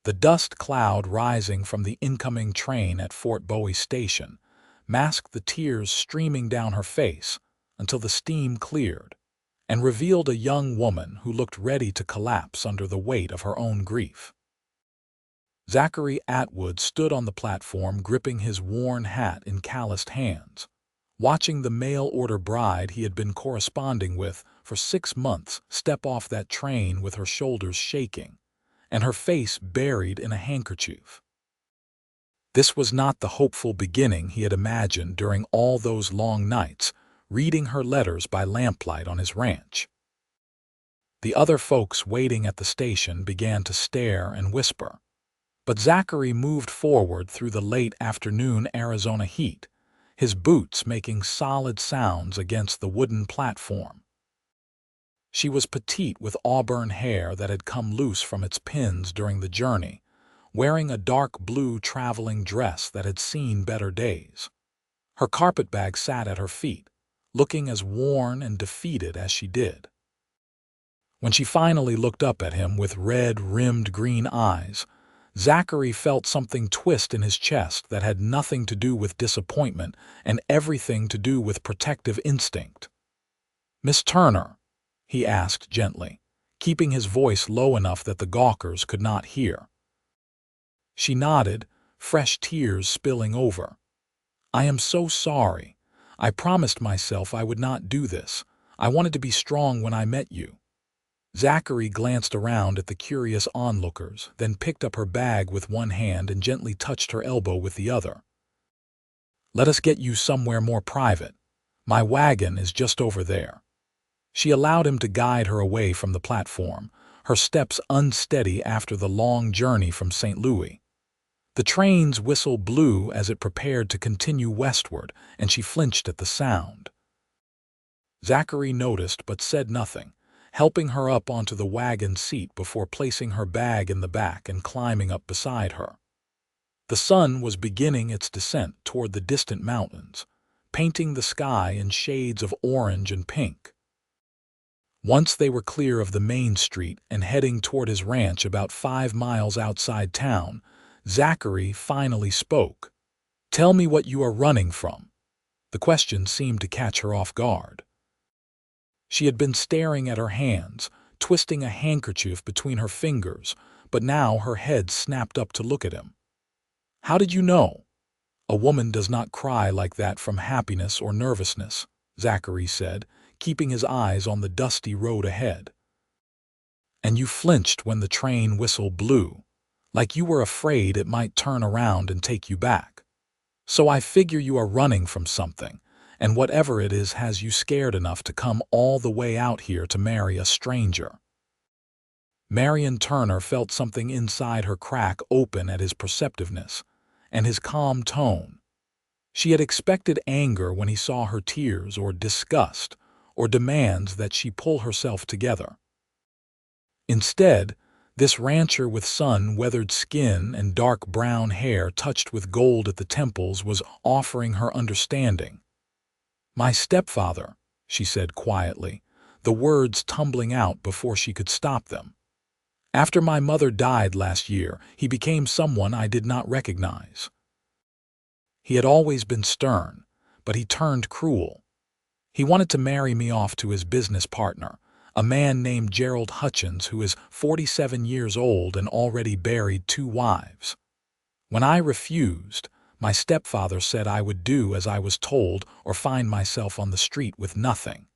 The dust cloud rising from the incoming train at Fort Bowie station masked the tears streaming down her face until the steam cleared and revealed a young woman who looked ready to collapse under the weight of her own grief. Zachary Atwood stood on the platform gripping his worn hat in calloused hands, watching the mail-order bride he had been corresponding with for 6 months step off that train with her shoulders shaking and her face buried in a handkerchief. This was not the hopeful beginning he had imagined during all those long nights, reading her letters by lamplight on his ranch. The other folks waiting at the station began to stare and whisper, but Zachary moved forward through the late afternoon Arizona heat, his boots making solid sounds against the wooden platform. She was petite with auburn hair that had come loose from its pins during the journey, wearing a dark blue traveling dress that had seen better days. Her carpetbag sat at her feet, looking as worn and defeated as she did. When she finally looked up at him with red-rimmed green eyes, Zachary felt something twist in his chest that had nothing to do with disappointment and everything to do with protective instinct. "Miss Turner?" he asked gently, keeping his voice low enough that the gawkers could not hear. She nodded, fresh tears spilling over. "I am so sorry. I promised myself I would not do this. I wanted to be strong when I met you." Zachary glanced around at the curious onlookers, then picked up her bag with one hand and gently touched her elbow with the other. "Let us get you somewhere more private. My wagon is just over there." She allowed him to guide her away from the platform, her steps unsteady after the long journey from St. Louis. The train's whistle blew as it prepared to continue westward, and she flinched at the sound. Zachary noticed but said nothing, helping her up onto the wagon seat before placing her bag in the back and climbing up beside her. The sun was beginning its descent toward the distant mountains, painting the sky in shades of orange and pink. Once they were clear of the main street and heading toward his ranch about 5 miles outside town, Zachary finally spoke. "Tell me what you are running from." The question seemed to catch her off guard. She had been staring at her hands, twisting a handkerchief between her fingers, but now her head snapped up to look at him. "How did you know?" "A woman does not cry like that from happiness or nervousness," Zachary said, keeping his eyes on the dusty road ahead. "And you flinched when the train whistle blew, like you were afraid it might turn around and take you back. So I figure you are running from something, and whatever it is has you scared enough to come all the way out here to marry a stranger." Marianne Turner felt something inside her crack open at his perceptiveness and his calm tone. She had expected anger when he saw her tears, or disgust, or demands that she pull herself together. Instead, this rancher with sun-weathered skin and dark brown hair touched with gold at the temples was offering her understanding. "My stepfather," she said quietly, the words tumbling out before she could stop them. "After my mother died last year, he became someone I did not recognize. He had always been stern, but he turned cruel. He wanted to marry me off to his business partner, a man named Gerald Hutchins, who is 47 years old and already buried 2 wives. When I refused, my stepfather said I would do as I was told or find myself on the street with nothing."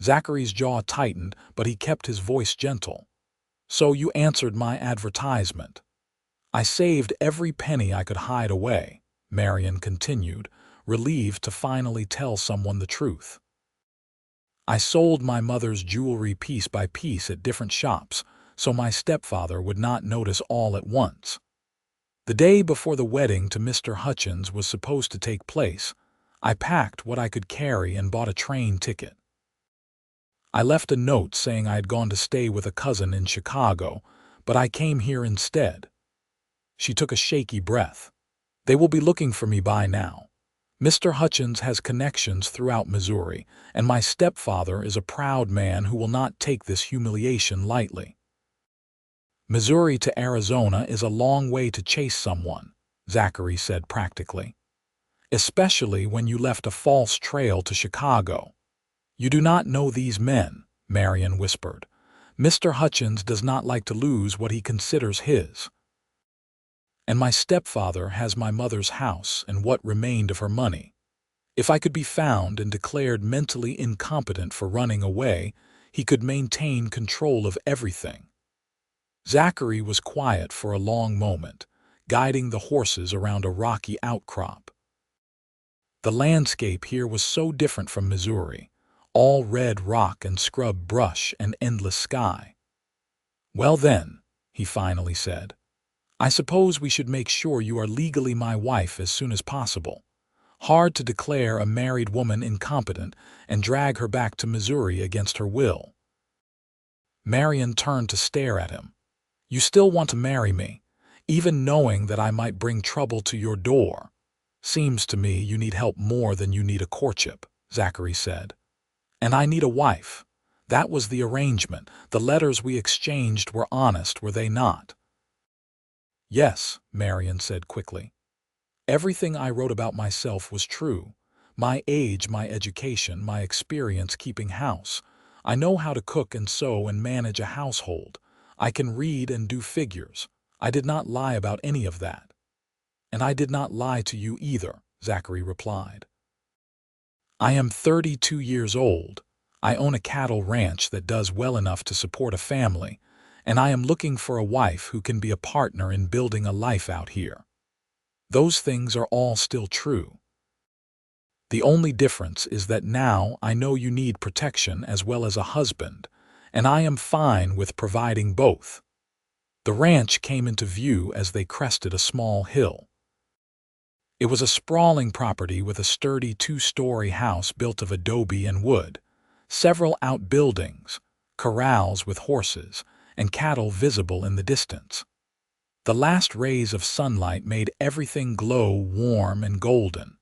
Zachary's jaw tightened, but he kept his voice gentle. "So you answered my advertisement." "I saved every penny I could hide away," Marianne continued, relieved to finally tell someone the truth. "I sold my mother's jewelry piece by piece at different shops, so my stepfather would not notice all at once. The day before the wedding to Mr. Hutchins was supposed to take place, I packed what I could carry and bought a train ticket. I left a note saying I had gone to stay with a cousin in Chicago, but I came here instead." She took a shaky breath. "They will be looking for me by now. Mr. Hutchins has connections throughout Missouri, and my stepfather is a proud man who will not take this humiliation lightly." Missouri to Arizona is a long way to chase someone, Zachary said practically. Especially when you left a false trail to Chicago. You do not know these men, Marianne whispered. Mr. Hutchins does not like to lose what he considers his. And my stepfather has my mother's house and what remained of her money. If I could be found and declared mentally incompetent for running away, he could maintain control of everything. Zachary was quiet for a long moment, guiding the horses around a rocky outcrop. The landscape here was so different from Missouri, all red rock and scrub brush and endless sky. "Well then," he finally said, "I suppose we should make sure you are legally my wife as soon as possible. Hard to declare a married woman incompetent and drag her back to Missouri against her will." Marianne turned to stare at him. "You still want to marry me, even knowing that I might bring trouble to your door? Seems to me you need help more than you need a courtship," Zachary said. "And I need a wife. That was the arrangement. The letters we exchanged were honest, were they not?" "Yes," Marianne said quickly. "Everything I wrote about myself was true. My age, my education, my experience keeping house. I know how to cook and sew and manage a household. I can read and do figures. I did not lie about any of that." "And I did not lie to you either," Zachary replied. "I am 32 years old. I own a cattle ranch that does well enough to support a family, and I am looking for a wife who can be a partner in building a life out here. Those things are all still true. The only difference is that now I know you need protection as well as a husband, and I am fine with providing both." The ranch came into view as they crested a small hill. It was a sprawling property with a sturdy 2-story house built of adobe and wood, several outbuildings, corrals with horses, and cattle visible in the distance. The last rays of sunlight made everything glow warm and golden.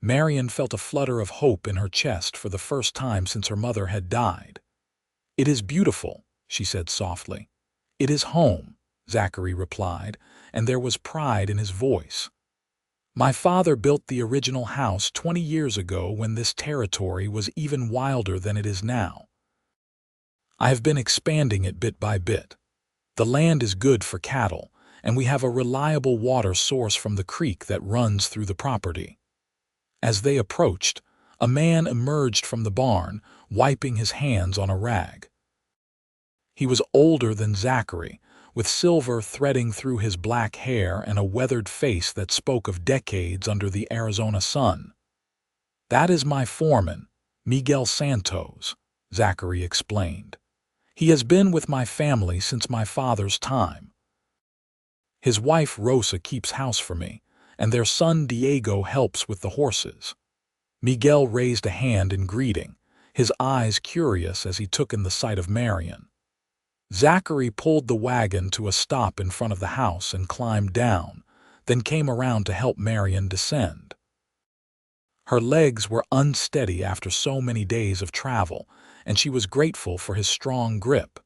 Marianne felt a flutter of hope in her chest for the first time since her mother had died. "It is beautiful," she said softly. "It is home," Zachary replied, and there was pride in his voice. "My father built the original house 20 years ago when this territory was even wilder than it is now. I have been expanding it bit by bit. The land is good for cattle, and we have a reliable water source from the creek that runs through the property." As they approached, a man emerged from the barn, wiping his hands on a rag. He was older than Zachary, with silver threading through his black hair and a weathered face that spoke of decades under the Arizona sun. "That is my foreman, Miguel Santos," Zachary explained. "He has been with my family since my father's time. His wife Rosa keeps house for me, and their son Diego helps with the horses." Miguel raised a hand in greeting, his eyes curious as he took in the sight of Marianne. Zachary pulled the wagon to a stop in front of the house and climbed down, then came around to help Marianne descend. Her legs were unsteady after so many days of travel, and she was grateful for his strong grip.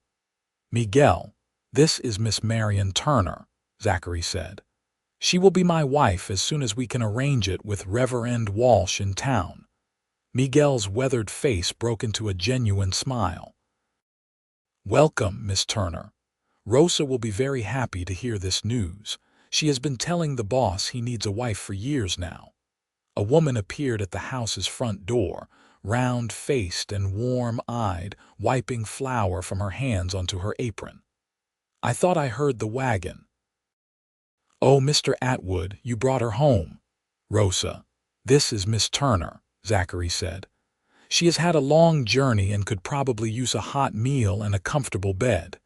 "Miguel, this is Miss Marianne Turner," Zachary said. "She will be my wife as soon as we can arrange it with Reverend Walsh in town." Miguel's weathered face broke into a genuine smile. "Welcome, Miss Turner. Rosa will be very happy to hear this news. She has been telling the boss he needs a wife for years now." A woman appeared at the house's front door, round-faced and warm-eyed, wiping flour from her hands onto her apron. "I thought I heard the wagon." "Oh, Mr. Atwood, you brought her home." "Rosa, this is Miss Turner," Zachary said. "She has had a long journey and could probably use a hot meal and a comfortable bed."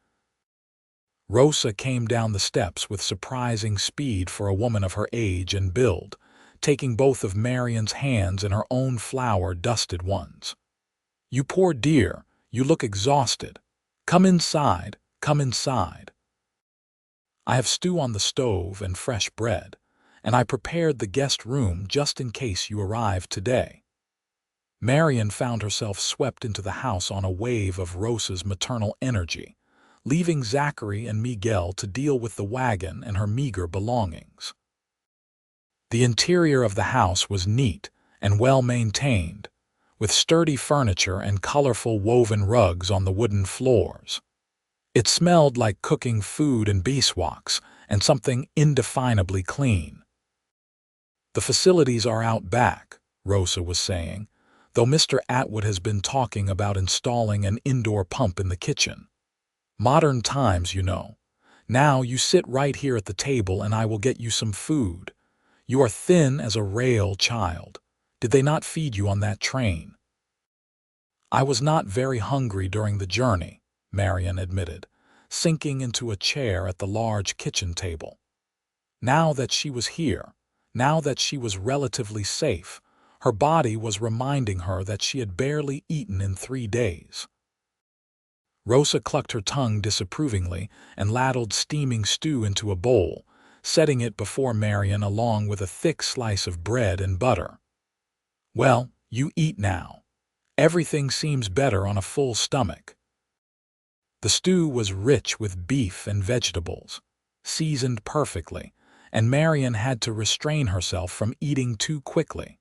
Rosa came down the steps with surprising speed for a woman of her age and build, taking both of Marianne's hands in her own flour-dusted ones. "You poor dear, you look exhausted. Come inside, come inside. I have stew on the stove and fresh bread, and I prepared the guest room just in case you arrived today." Marianne found herself swept into the house on a wave of Rosa's maternal energy, leaving Zachary and Miguel to deal with the wagon and her meager belongings. The interior of the house was neat and well-maintained, with sturdy furniture and colorful woven rugs on the wooden floors. It smelled like cooking food and beeswax and something indefinably clean. "The facilities are out back," Rosa was saying, though Mr. Atwood has been talking about installing an indoor pump in the kitchen. "Modern times, you know. Now you sit right here at the table and I will get you some food. You are thin as a rail, child. Did they not feed you on that train?" "I was not very hungry during the journey," Marianne admitted, sinking into a chair at the large kitchen table. Now that she was here, now that she was relatively safe, her body was reminding her that she had barely eaten in 3 days. Rosa clucked her tongue disapprovingly and ladled steaming stew into a bowl, setting it before Marianne along with a thick slice of bread and butter. "Well, you eat now. Everything seems better on a full stomach." The stew was rich with beef and vegetables, seasoned perfectly, and Marianne had to restrain herself from eating too quickly.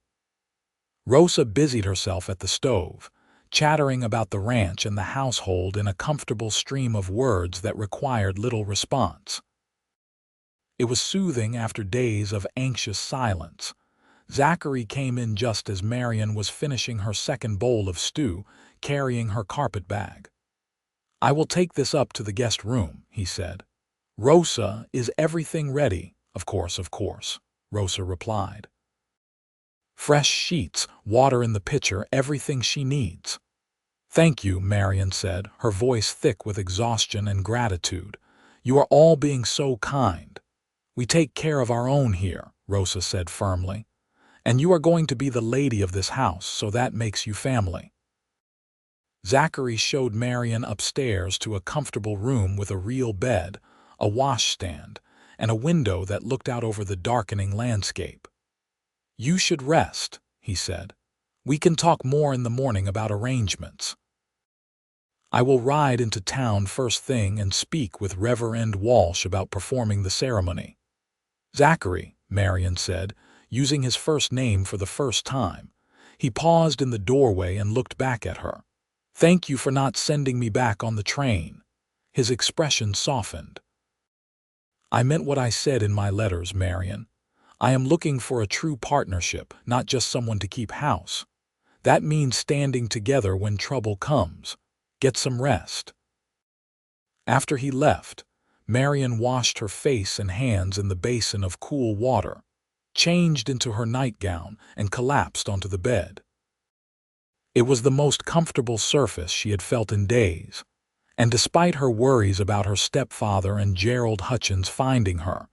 Rosa busied herself at the stove, chattering about the ranch and the household in a comfortable stream of words that required little response. It was soothing after days of anxious silence. Zachary came in just as Marianne was finishing her second bowl of stew, carrying her carpet bag. "I will take this up to the guest room," he said. "Rosa, is everything ready?" Of course, Rosa replied. "Fresh sheets, water in the pitcher, everything she needs." "Thank you," Marianne said, her voice thick with exhaustion and gratitude. "You are all being so kind." "We take care of our own here," Rosa said firmly. "And you are going to be the lady of this house, so that makes you family." Zachary showed Marianne upstairs to a comfortable room with a real bed, a washstand, and a window that looked out over the darkening landscape. "You should rest," he said. "We can talk more in the morning about arrangements. I will ride into town first thing and speak with Reverend Walsh about performing the ceremony." "Zachary," Marianne said, using his first name for the first time. He paused in the doorway and looked back at her. "Thank you for not sending me back on the train." His expression softened. "I meant what I said in my letters, Marianne. I am looking for a true partnership, not just someone to keep house. That means standing together when trouble comes. Get some rest." After he left, Marianne washed her face and hands in the basin of cool water, changed into her nightgown, and collapsed onto the bed. It was the most comfortable surface she had felt in days, and despite her worries about her stepfather and Gerald Hutchins finding her,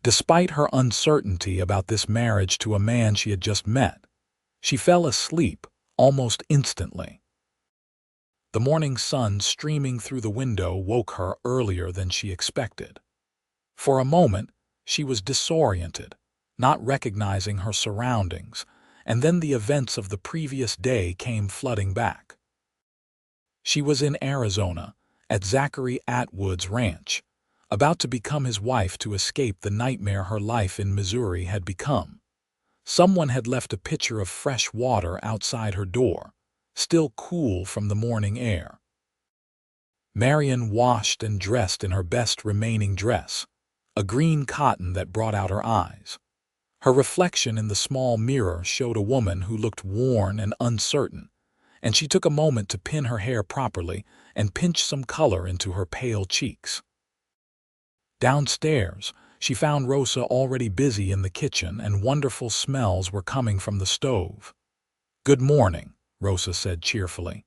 despite her uncertainty about this marriage to a man she had just met, she fell asleep almost instantly. The morning sun streaming through the window woke her earlier than she expected. For a moment, she was disoriented, not recognizing her surroundings, and then the events of the previous day came flooding back. She was in Arizona, at Zachary Atwood's ranch, about to become his wife to escape the nightmare her life in Missouri had become. Someone had left a pitcher of fresh water outside her door, still cool from the morning air. Marianne washed and dressed in her best remaining dress, a green cotton that brought out her eyes. Her reflection in the small mirror showed a woman who looked worn and uncertain, and she took a moment to pin her hair properly and pinch some color into her pale cheeks. Downstairs, she found Rosa already busy in the kitchen, and wonderful smells were coming from the stove. "Good morning," Rosa said cheerfully.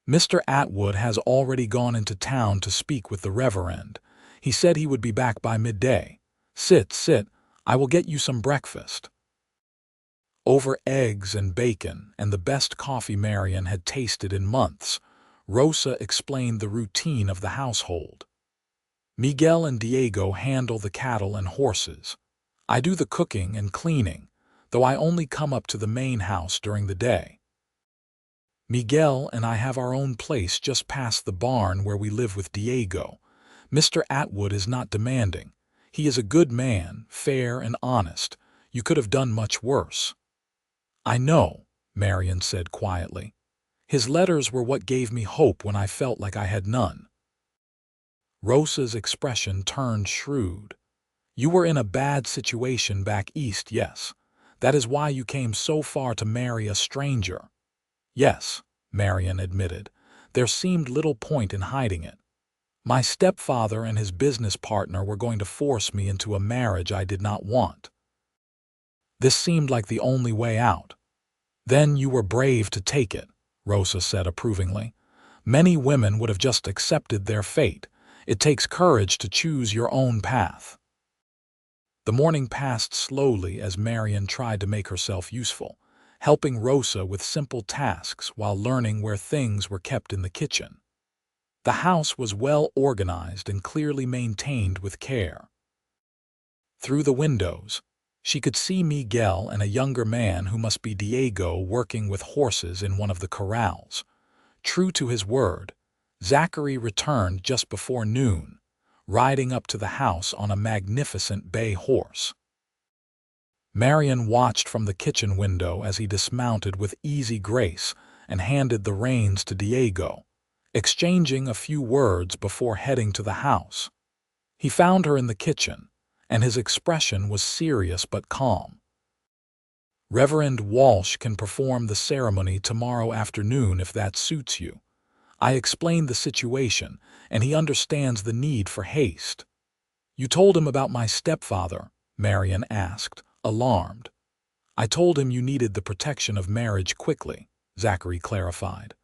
"Mr. Atwood has already gone into town to speak with the Reverend. He said he would be back by midday. Sit. I will get you some breakfast." Over eggs and bacon and the best coffee Marianne had tasted in months, Rosa explained the routine of the household. "Miguel and Diego handle the cattle and horses. I do the cooking and cleaning, though I only come up to the main house during the day. Miguel and I have our own place just past the barn where we live with Diego, Mr. Atwood is not demanding. He is a good man, fair and honest. You could have done much worse." "I know," Marianne said quietly. "His letters were what gave me hope when I felt like I had none." Rosa's expression turned shrewd. "You were in a bad situation back east, yes. That is why you came so far to marry a stranger." "Yes," Marianne admitted. "There seemed little point in hiding it. My stepfather and his business partner were going to force me into a marriage I did not want. This seemed like the only way out." "Then you were brave to take it," Rosa said approvingly. "Many women would have just accepted their fate. It takes courage to choose your own path." The morning passed slowly as Marianne tried to make herself useful, helping Rosa with simple tasks while learning where things were kept in the kitchen. The house was well organized and clearly maintained with care. Through the windows, she could see Miguel and a younger man who must be Diego working with horses in one of the corrals. True to his word, Zachary returned just before noon, riding up to the house on a magnificent bay horse. Marianne watched from the kitchen window as he dismounted with easy grace and handed the reins to Diego, exchanging a few words before heading to the house. He found her in the kitchen, and his expression was serious but calm. "Reverend Walsh can perform the ceremony tomorrow afternoon if that suits you. I explained the situation, and he understands the need for haste." "You told him about my stepfather?" Marianne asked, alarmed. "I told him you needed the protection of marriage quickly," Zachary clarified.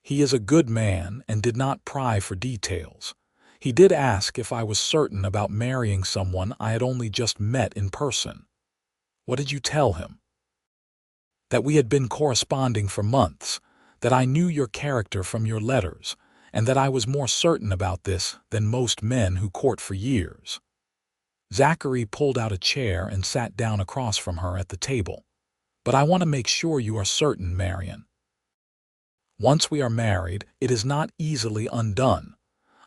"He is a good man and did not pry for details. He did ask if I was certain about marrying someone I had only just met in person." "What did you tell him?" "That we had been corresponding for months, that I knew your character from your letters, and that I was more certain about this than most men who court for years." Zachary pulled out a chair and sat down across from her at the table. "But I want to make sure you are certain, Marianne. Once we are married, it is not easily undone.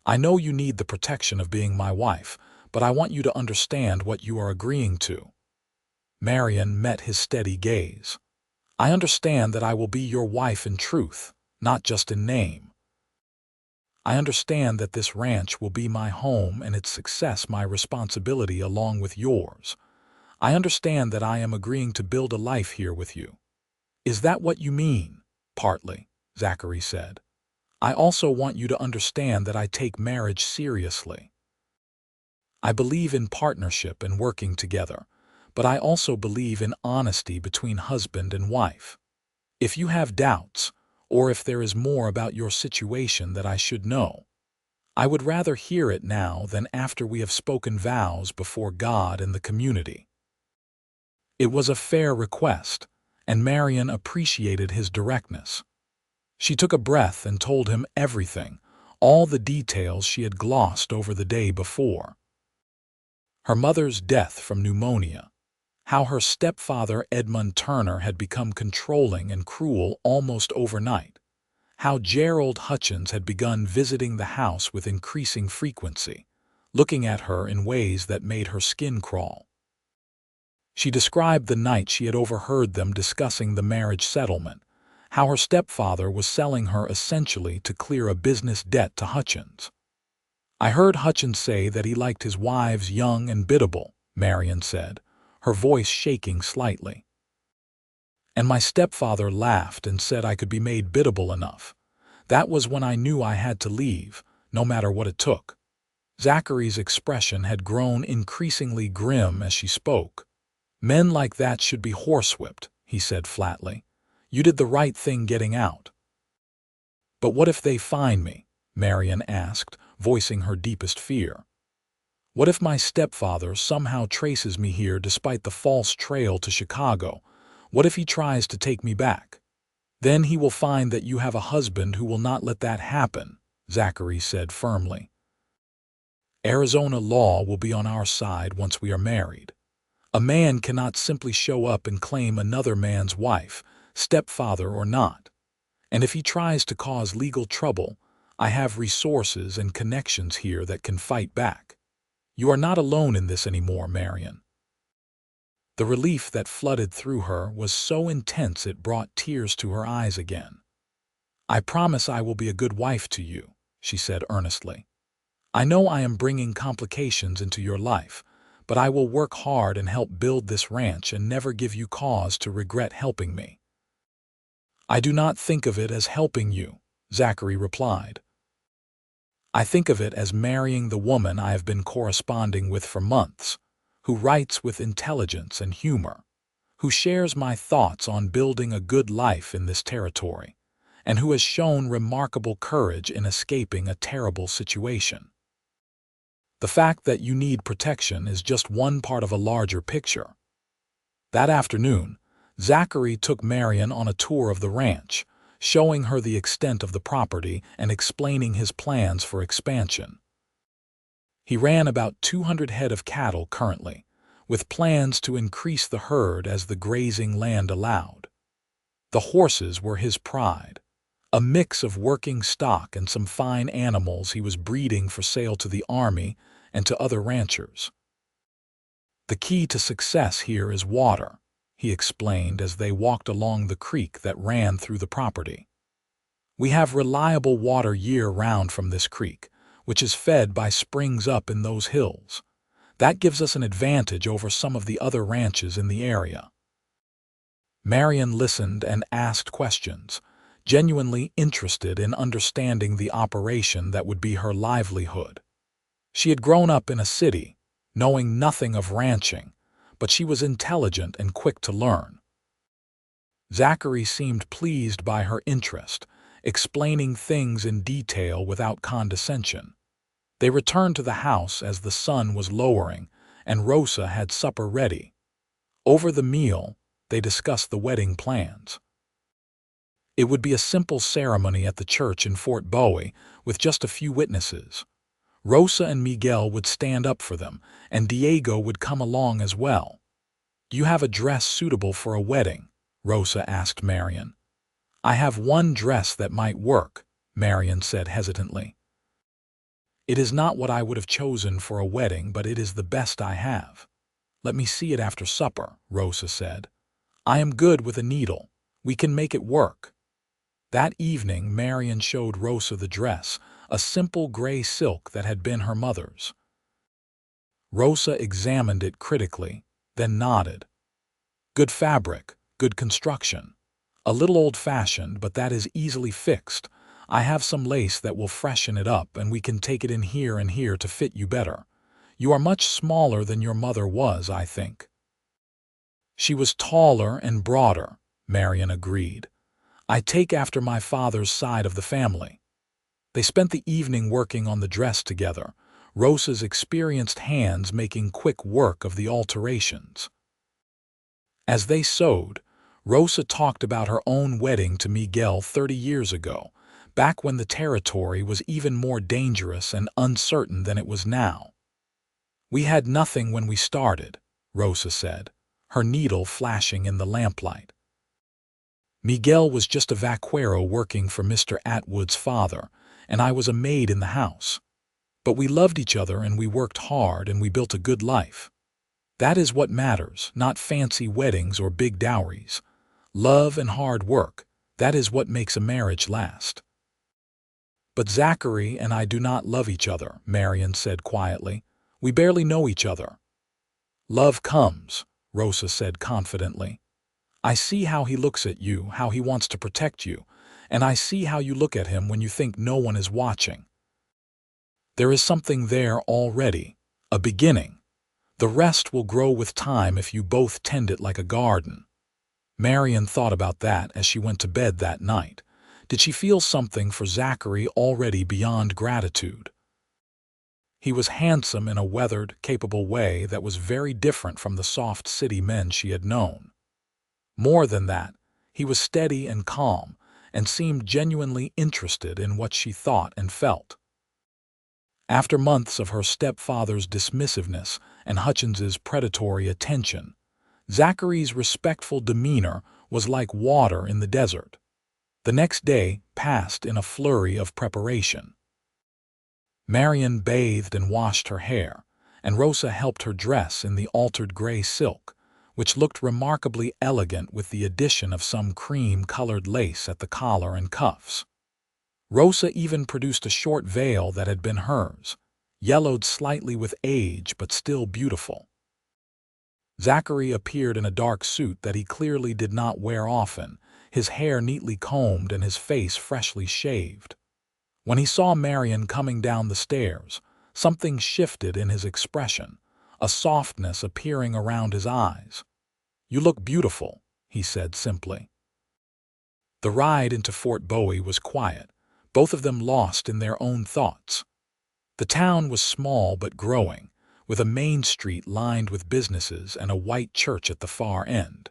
I know you need the protection of being my wife, but I want you to understand what you are agreeing to." Marianne met his steady gaze. "I understand that I will be your wife in truth, not just in name. I understand that this ranch will be my home and its success my responsibility along with yours. I understand that I am agreeing to build a life here with you." "Is that what you mean?" "Partly," Zachary said. "I also want you to understand that I take marriage seriously. I believe in partnership and working together, but I also believe in honesty between husband and wife. If you have doubts, or if there is more about your situation that I should know, I would rather hear it now than after we have spoken vows before God and the community." It was a fair request, and Marianne appreciated his directness. She took a breath and told him everything, all the details she had glossed over the day before. Her mother's death from pneumonia, how her stepfather Edmund Turner had become controlling and cruel almost overnight, how Gerald Hutchins had begun visiting the house with increasing frequency, looking at her in ways that made her skin crawl. She described the night she had overheard them discussing the marriage settlement, how her stepfather was selling her essentially to clear a business debt to Hutchins. "I heard Hutchins say that he liked his wives young and biddable," Marianne said, her voice shaking slightly. "And my stepfather laughed and said I could be made biddable enough. That was when I knew I had to leave, no matter what it took." Zachary's expression had grown increasingly grim as she spoke. "Men like that should be horsewhipped," he said flatly. "You did the right thing getting out." "But what if they find me?" Marianne asked, voicing her deepest fear. "What if my stepfather somehow traces me here despite the false trail to Chicago? What if he tries to take me back?" "Then he will find that you have a husband who will not let that happen," Zachary said firmly. "Arizona law will be on our side once we are married. A man cannot simply show up and claim another man's wife, stepfather or not. And if he tries to cause legal trouble, I have resources and connections here that can fight back. You are not alone in this anymore, Marianne." The relief that flooded through her was so intense it brought tears to her eyes again. "I promise I will be a good wife to you," she said earnestly. "I know I am bringing complications into your life, but I will work hard and help build this ranch and never give you cause to regret helping me." "I do not think of it as helping you," Zachary replied. "I think of it as marrying the woman I have been corresponding with for months, who writes with intelligence and humor, who shares my thoughts on building a good life in this territory, and who has shown remarkable courage in escaping a terrible situation. The fact that you need protection is just one part of a larger picture." That afternoon, Zachary took Marianne on a tour of the ranch, showing her the extent of the property and explaining his plans for expansion. He ran about 200 head of cattle currently, with plans to increase the herd as the grazing land allowed. The horses were his pride, a mix of working stock and some fine animals he was breeding for sale to the army and to other ranchers. "The key to success here is water," he explained as they walked along the creek that ran through the property. "We have reliable water year-round from this creek, which is fed by springs up in those hills. That gives us an advantage over some of the other ranches in the area." Marianne listened and asked questions, genuinely interested in understanding the operation that would be her livelihood. She had grown up in a city, knowing nothing of ranching, but she was intelligent and quick to learn. Zachary seemed pleased by her interest, explaining things in detail without condescension. They returned to the house as the sun was lowering, and Rosa had supper ready. Over the meal, they discussed the wedding plans. It would be a simple ceremony at the church in Fort Bowie with just a few witnesses. Rosa and Miguel would stand up for them, and Diego would come along as well. "Do you have a dress suitable for a wedding?" Rosa asked Marianne. "I have one dress that might work," Marianne said hesitantly. "It is not what I would have chosen for a wedding, but it is the best I have." "Let me see it after supper," Rosa said. "I am good with a needle. We can make it work." That evening, Marianne showed Rosa the dress, a simple gray silk that had been her mother's. Rosa examined it critically, then nodded. "Good fabric, good construction. A little old-fashioned, but that is easily fixed. I have some lace that will freshen it up, and we can take it in here and here to fit you better. You are much smaller than your mother was, I think." "She was taller and broader," Marianne agreed. "I take after my father's side of the family." They spent the evening working on the dress together, Rosa's experienced hands making quick work of the alterations. As they sewed, Rosa talked about her own wedding to Miguel 30 years ago, back when the territory was even more dangerous and uncertain than it was now. "We had nothing when we started," Rosa said, her needle flashing in the lamplight. "Miguel was just a vaquero working for Mr. Atwood's father, and I was a maid in the house. But we loved each other and we worked hard and we built a good life. That is what matters, not fancy weddings or big dowries. Love and hard work, that is what makes a marriage last." "But Zachary and I do not love each other," Marianne said quietly. "We barely know each other." "Love comes," Rosa said confidently. "I see how he looks at you, how he wants to protect you, and I see how you look at him when you think no one is watching. There is something there already, a beginning. The rest will grow with time if you both tend it like a garden." Marianne thought about that as she went to bed that night. Did she feel something for Zachary already beyond gratitude? He was handsome in a weathered, capable way that was very different from the soft city men she had known. More than that, he was steady and calm, and seemed genuinely interested in what she thought and felt. After months of her stepfather's dismissiveness and Hutchins's predatory attention, Zachary's respectful demeanor was like water in the desert. The next day passed in a flurry of preparation. Marianne bathed and washed her hair, and Rosa helped her dress in the altered gray silk, which looked remarkably elegant with the addition of some cream-colored lace at the collar and cuffs. Rosa even produced a short veil that had been hers, yellowed slightly with age but still beautiful. Zachary appeared in a dark suit that he clearly did not wear often, his hair neatly combed and his face freshly shaved. When he saw Marianne coming down the stairs, something shifted in his expression, a softness appearing around his eyes. "You look beautiful," he said simply. The ride into Fort Bowie was quiet, both of them lost in their own thoughts. The town was small but growing, with a main street lined with businesses and a white church at the far end.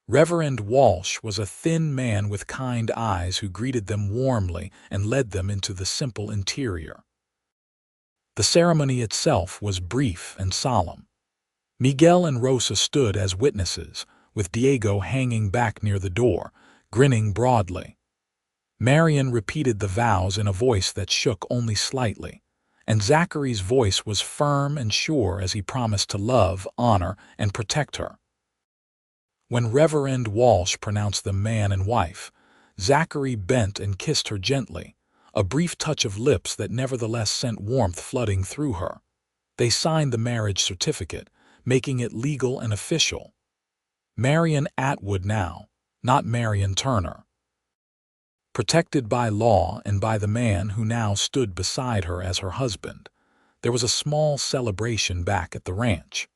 Reverend Walsh was a thin man with kind eyes who greeted them warmly and led them into the simple interior. The ceremony itself was brief and solemn. Miguel and Rosa stood as witnesses, with Diego hanging back near the door, grinning broadly. Marianne repeated the vows in a voice that shook only slightly, and Zachary's voice was firm and sure as he promised to love, honor, and protect her. When Reverend Walsh pronounced them man and wife, Zachary bent and kissed her gently, a brief touch of lips that nevertheless sent warmth flooding through her. They signed the marriage certificate, making it legal and official. Marianne Atwood now, not Marianne Turner. Protected by law and by the man who now stood beside her as her husband, there was a small celebration back at the ranch.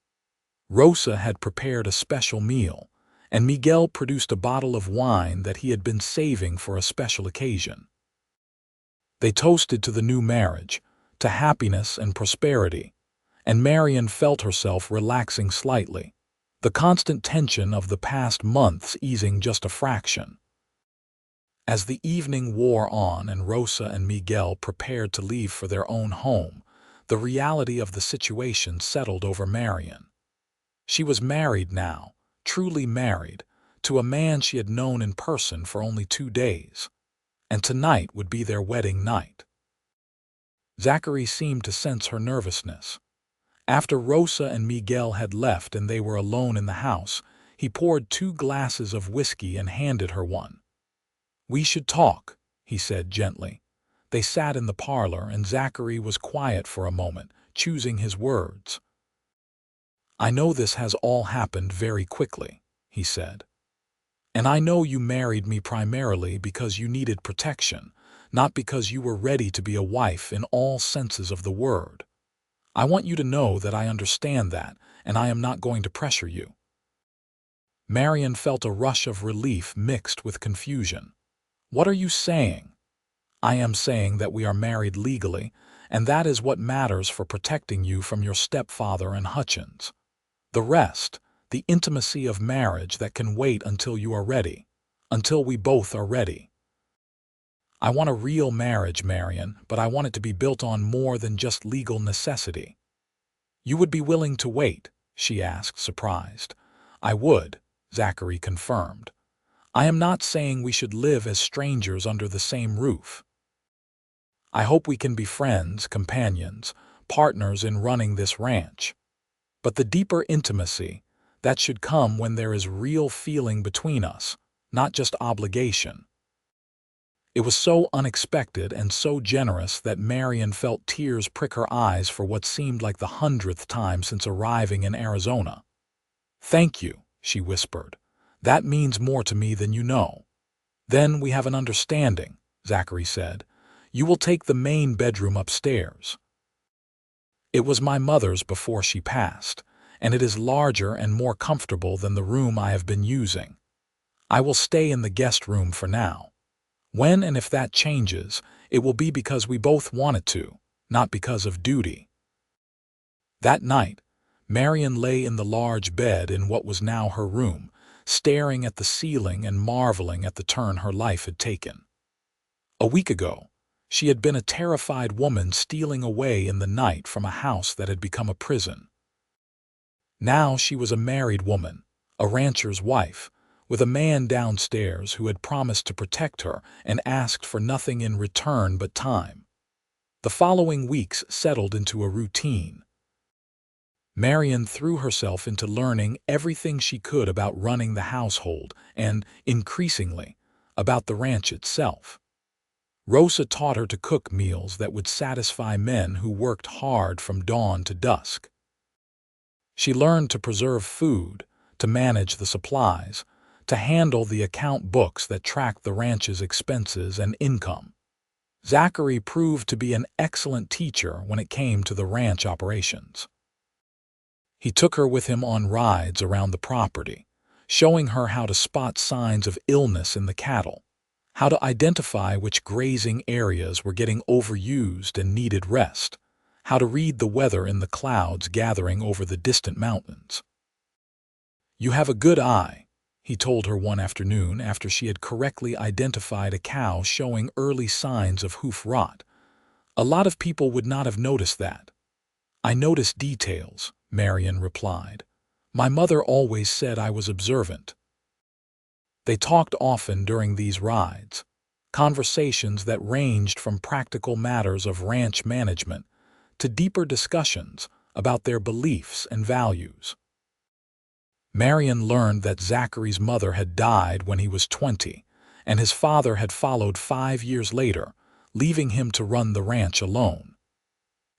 Rosa had prepared a special meal, and Miguel produced a bottle of wine that he had been saving for a special occasion. They toasted to the new marriage, to happiness and prosperity, and Marianne felt herself relaxing slightly, the constant tension of the past months easing just a fraction. As the evening wore on and Rosa and Miguel prepared to leave for their own home, the reality of the situation settled over Marianne. She was married now, truly married, to a man she had known in person for only 2 days, and tonight would be their wedding night. Zachary seemed to sense her nervousness. After Rosa and Miguel had left and they were alone in the house, he poured 2 glasses of whiskey and handed her one. "We should talk," he said gently. They sat in the parlor, and Zachary was quiet for a moment, choosing his words. "I know this has all happened very quickly," he said. "And I know you married me primarily because you needed protection, not because you were ready to be a wife in all senses of the word. I want you to know that I understand that, and I am not going to pressure you." Marianne felt a rush of relief mixed with confusion. "What are you saying?" "I am saying that we are married legally, and that is what matters for protecting you from your stepfather and Hutchins. The rest, the intimacy of marriage, that can wait until you are ready, until we both are ready. I want a real marriage, Marianne, but I want it to be built on more than just legal necessity." "You would be willing to wait?" she asked, surprised. "I would," Zachary confirmed. "I am not saying we should live as strangers under the same roof. I hope we can be friends, companions, partners in running this ranch. But the deeper intimacy, that should come when there is real feeling between us, not just obligation." It was so unexpected and so generous that Marianne felt tears prick her eyes for what seemed like the 100th time since arriving in Arizona. "Thank you," she whispered. "That means more to me than you know." "Then we have an understanding," Zachary said. "You will take the main bedroom upstairs. It was my mother's before she passed, and it is larger and more comfortable than the room I have been using. I will stay in the guest room for now. When and if that changes, it will be because we both want it to, not because of duty." That night, Marianne lay in the large bed in what was now her room, staring at the ceiling and marveling at the turn her life had taken. A week ago, she had been a terrified woman stealing away in the night from a house that had become a prison. Now she was a married woman, a rancher's wife, with a man downstairs who had promised to protect her and asked for nothing in return but time. The following weeks settled into a routine. Marianne threw herself into learning everything she could about running the household and, increasingly, about the ranch itself. Rosa taught her to cook meals that would satisfy men who worked hard from dawn to dusk. She learned to preserve food, to manage the supplies, to handle the account books that tracked the ranch's expenses and income. Zachary proved to be an excellent teacher when it came to the ranch operations. He took her with him on rides around the property, showing her how to spot signs of illness in the cattle, how to identify which grazing areas were getting overused and needed rest, how to read the weather in the clouds gathering over the distant mountains. "You have a good eye," he told her one afternoon after she had correctly identified a cow showing early signs of hoof rot. "A lot of people would not have noticed that." "I notice details," Marianne replied. "My mother always said I was observant." They talked often during these rides, conversations that ranged from practical matters of ranch management to deeper discussions about their beliefs and values. Marianne learned that Zachary's mother had died when he was 20, and his father had followed 5 years later, leaving him to run the ranch alone.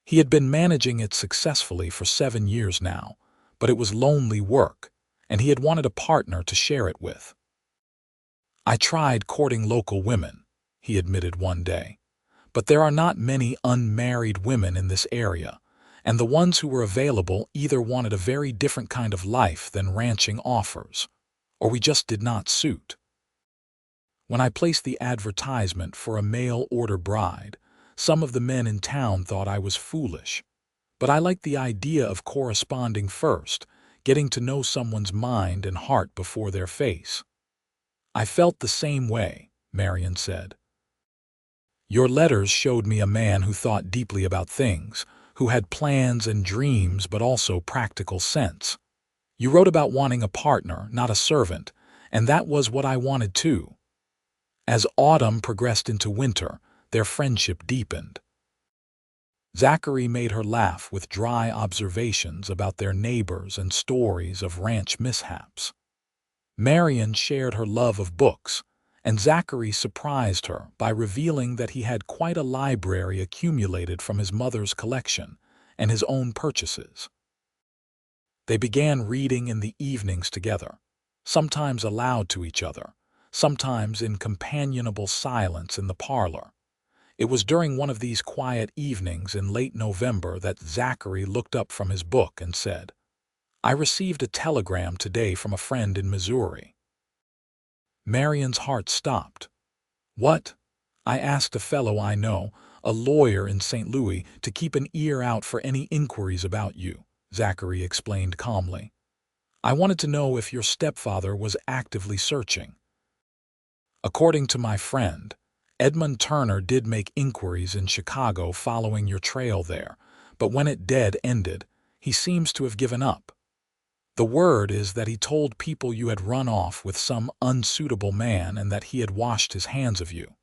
He had been managing it successfully for 7 years now, but it was lonely work, and he had wanted a partner to share it with. "I tried courting local women," he admitted one day, "but there are not many unmarried women in this area, and the ones who were available either wanted a very different kind of life than ranching offers, or we just did not suit. When I placed the advertisement for a mail-order bride, some of the men in town thought I was foolish, but I liked the idea of corresponding first, getting to know someone's mind and heart before their face." "I felt the same way," Marianne said. "Your letters showed me a man who thought deeply about things, who had plans and dreams but also practical sense. You wrote about wanting a partner, not a servant, and that was what I wanted too." As autumn progressed into winter, their friendship deepened. Zachary made her laugh with dry observations about their neighbors and stories of ranch mishaps. Marianne shared her love of books, and Zachary surprised her by revealing that he had quite a library accumulated from his mother's collection and his own purchases. They began reading in the evenings together, sometimes aloud to each other, sometimes in companionable silence in the parlor. It was during one of these quiet evenings in late November that Zachary looked up from his book and said, "I received a telegram today from a friend in Missouri." Marianne's heart stopped. "What?" "I asked a fellow I know, a lawyer in St. Louis, to keep an ear out for any inquiries about you," Zachary explained calmly. "I wanted to know if your stepfather was actively searching. According to my friend, Edmund Turner did make inquiries in Chicago following your trail there, but when it dead-ended, he seems to have given up. The word is that he told people you had run off with some unsuitable man and that he had washed his hands of you.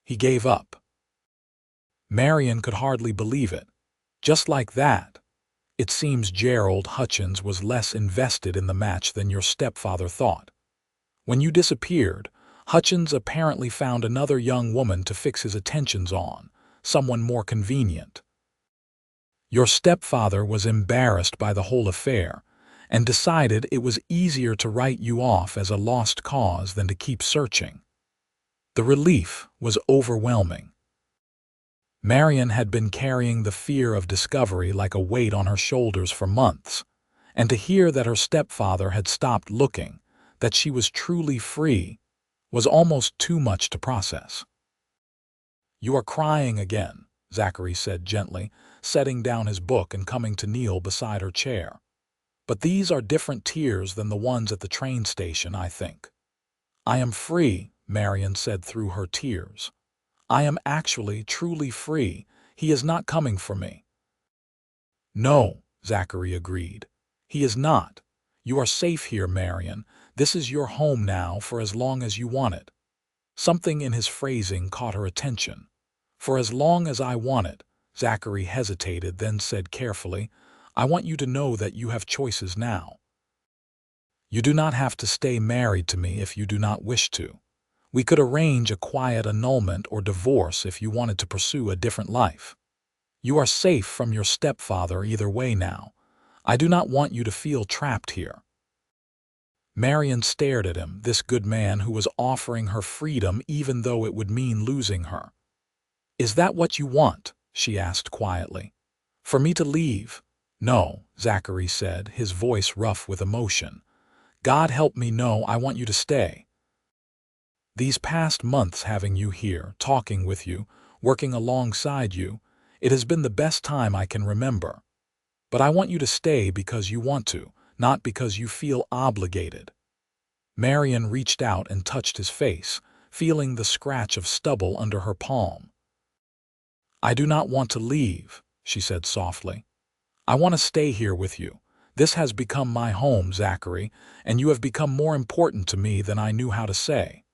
He gave up." Marianne could hardly believe it. Just like that. "It seems Gerald Hutchins was less invested in the match than your stepfather thought. When you disappeared, Hutchins apparently found another young woman to fix his attentions on, someone more convenient. Your stepfather was embarrassed by the whole affair and decided it was easier to write you off as a lost cause than to keep searching." The relief was overwhelming. Marianne had been carrying the fear of discovery like a weight on her shoulders for months, and to hear that her stepfather had stopped looking, that she was truly free, was almost too much to process. "You are crying again," Zachary said gently, setting down his book and coming to kneel beside her chair. "But these are different tears than the ones at the train station, I think." "I am free," Marianne said through her tears. "I am actually truly free. He is not coming for me." "No," Zachary agreed. "He is not. "You are safe here, Marianne. This is your home now for as long as you want it." Something in his phrasing caught her attention. "For as long as I want it," Zachary hesitated, then said carefully, "I want you to know that you have choices now. You do not have to stay married to me if you do not wish to. We could arrange a quiet annulment or divorce if you wanted to pursue a different life. You are safe from your stepfather either way now. I do not want you to feel trapped here." Marianne stared at him, this good man who was offering her freedom even though it would mean losing her. "Is that what you want?" she asked quietly. "For me to leave?" "No," Zachary said, his voice rough with emotion. "God help me, no, I want you to stay. These past months having you here, talking with you, working alongside you, it has been the best time I can remember. But I want you to stay because you want to, not because you feel obligated." Marianne reached out and touched his face, feeling the scratch of stubble under her palm. "I do not want to leave," she said softly. "I want to stay here with you. This has become my home, Zachary, and you have become more important to me than I knew how to say."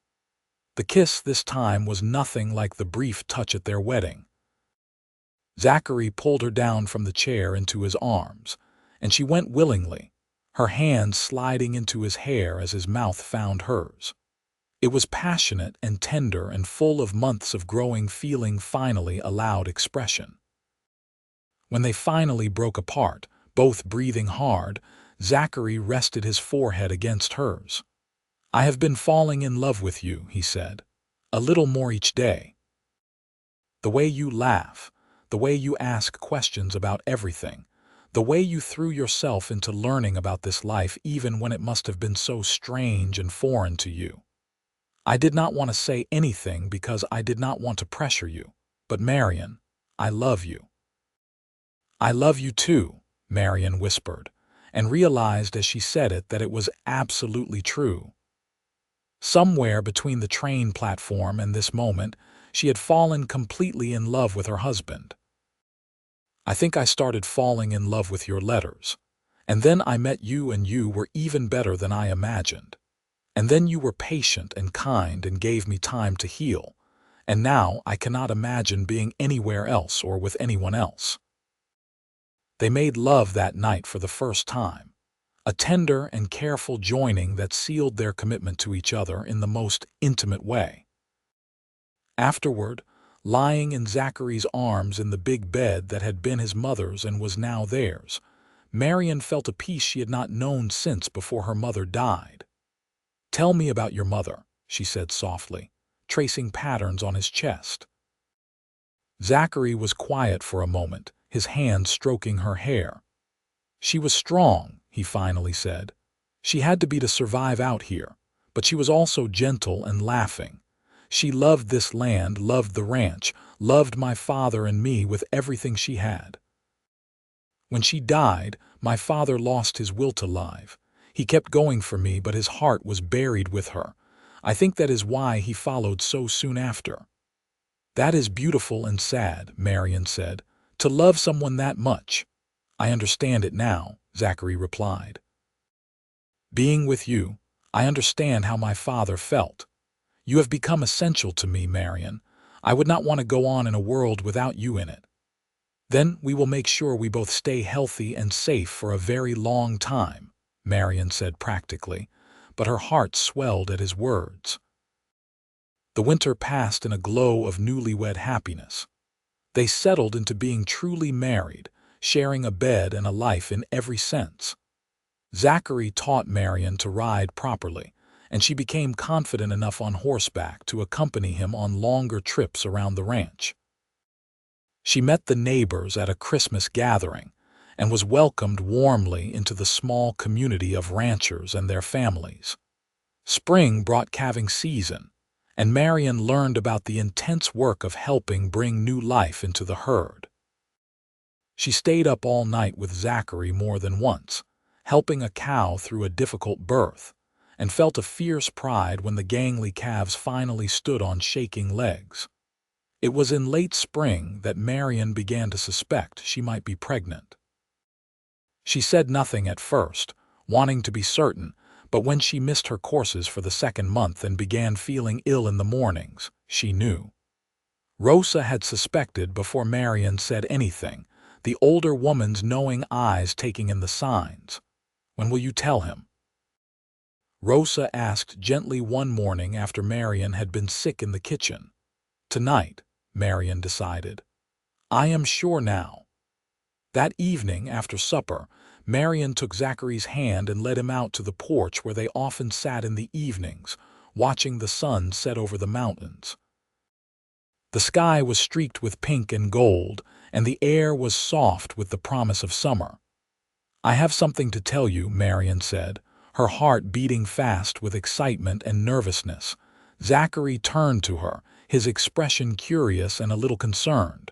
The kiss this time was nothing like the brief touch at their wedding. Zachary pulled her down from the chair into his arms, and she went willingly, her hands sliding into his hair as his mouth found hers. It was passionate and tender and full of months of growing feeling finally allowed expression. When they finally broke apart, both breathing hard, Zachary rested his forehead against hers. "I have been falling in love with you," he said, "a little more each day. The way you laugh, the way you ask questions about everything, the way you threw yourself into learning about this life even when it must have been so strange and foreign to you. I did not want to say anything because I did not want to pressure you, but Marianne, I love you." "I love you too," Marianne whispered, and realized as she said it that it was absolutely true. Somewhere between the train platform and this moment, she had fallen completely in love with her husband. "I think I started falling in love with your letters. And then I met you and you were even better than I imagined. And then you were patient and kind and gave me time to heal. And now I cannot imagine being anywhere else or with anyone else." They made love that night for the first time, a tender and careful joining that sealed their commitment to each other in the most intimate way. Afterward, lying in Zachary's arms in the big bed that had been his mother's and was now theirs, Marianne felt a peace she had not known since before her mother died. "Tell me about your mother," she said softly, tracing patterns on his chest. Zachary was quiet for a moment, his hand stroking her hair. "She was strong," he finally said. "She had to be to survive out here, but she was also gentle and laughing. She loved this land, loved the ranch, loved my father and me with everything she had. When she died, my father lost his will to live. He kept going for me, but his heart was buried with her. I think that is why he followed so soon after." "That is beautiful and sad," Marianne said, "to love someone that much." "I understand it now," Zachary replied. "Being with you, I understand how my father felt. You have become essential to me, Marianne. I would not want to go on in a world without you in it. Then we will make sure we both stay healthy and safe for a very long time," Marianne said practically, but her heart swelled at his words. The winter passed in a glow of newlywed happiness. They settled into being truly married, sharing a bed and a life in every sense. Zachary taught Marianne to ride properly, and she became confident enough on horseback to accompany him on longer trips around the ranch. She met the neighbors at a Christmas gathering and was welcomed warmly into the small community of ranchers and their families. Spring brought calving season, and Marianne learned about the intense work of helping bring new life into the herd. She stayed up all night with Zachary more than once, helping a cow through a difficult birth, and felt a fierce pride when the gangly calves finally stood on shaking legs. It was in late spring that Marianne began to suspect she might be pregnant. She said nothing at first, wanting to be certain, but when she missed her courses for the second month and began feeling ill in the mornings, she knew. Rosa had suspected before Marianne said anything, the older woman's knowing eyes taking in the signs. "When will you tell him?" Rosa asked gently one morning after Marianne had been sick in the kitchen. "Tonight," Marianne decided. "I am sure now." That evening, after supper, Marianne took Zachary's hand and led him out to the porch where they often sat in the evenings, watching the sun set over the mountains. The sky was streaked with pink and gold, and the air was soft with the promise of summer. "I have something to tell you," Marianne said, her heart beating fast with excitement and nervousness. Zachary turned to her, his expression curious and a little concerned.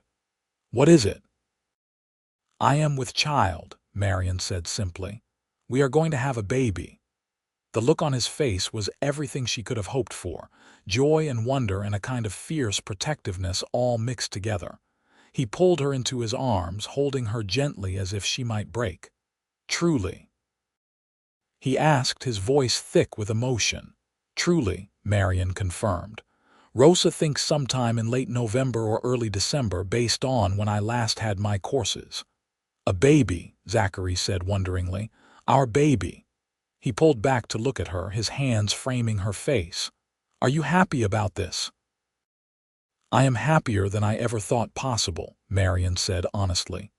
"What is it?" "I am with child," Marianne said simply. "We are going to have a baby." The look on his face was everything she could have hoped for, joy and wonder and a kind of fierce protectiveness all mixed together. He pulled her into his arms, holding her gently as if she might break. "Truly?" he asked, his voice thick with emotion. "Truly," Marianne confirmed. "Rosa thinks sometime in late November or early December based on when I last had my courses." "A baby," Zachary said wonderingly. "Our baby." He pulled back to look at her, his hands framing her face. "Are you happy about this?" "I am happier than I ever thought possible," Marianne said honestly.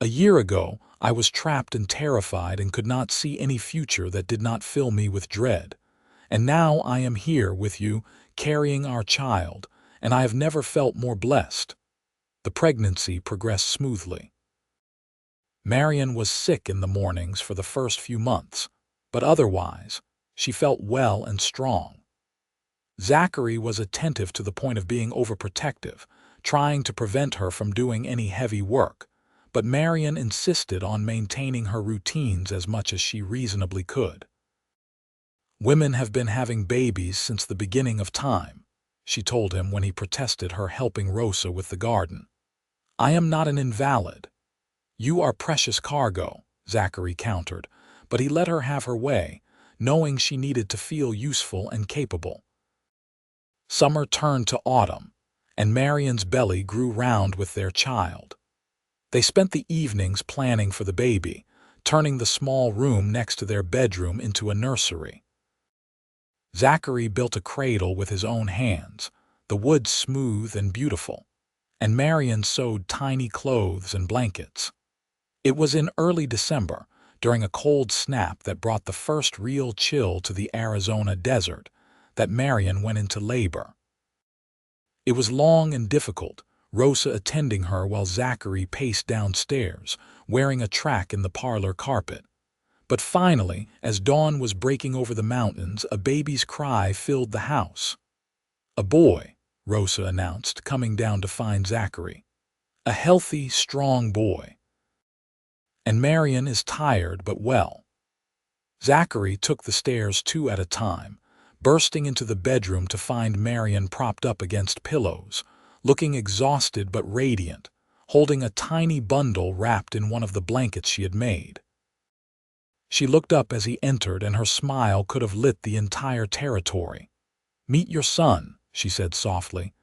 "A year ago, I was trapped and terrified and could not see any future that did not fill me with dread. And now I am here with you, carrying our child, and I have never felt more blessed." The pregnancy progressed smoothly. Marianne was sick in the mornings for the first few months, but otherwise, she felt well and strong. Zachary was attentive to the point of being overprotective, trying to prevent her from doing any heavy work, but Marianne insisted on maintaining her routines as much as she reasonably could. "Women have been having babies since the beginning of time," she told him when he protested her helping Rosa with the garden. "I am not an invalid." "You are precious cargo," Zachary countered, but he let her have her way, knowing she needed to feel useful and capable. Summer turned to autumn, and Marianne's belly grew round with their child. They spent the evenings planning for the baby, turning the small room next to their bedroom into a nursery. Zachary built a cradle with his own hands, the wood smooth and beautiful, and Marianne sewed tiny clothes and blankets. It was in early December, during a cold snap that brought the first real chill to the Arizona desert, that Marianne went into labor. It was long and difficult, Rosa attending her while Zachary paced downstairs, wearing a track in the parlor carpet. But finally, as dawn was breaking over the mountains, a baby's cry filled the house. "A boy," Rosa announced, coming down to find Zachary. "A healthy, strong boy. And Marianne is tired but well." Zachary took the stairs two at a time, bursting into the bedroom to find Marianne propped up against pillows, looking exhausted but radiant, holding a tiny bundle wrapped in one of the blankets she had made. She looked up as he entered, and her smile could have lit the entire territory. "Meet your son," she said softly.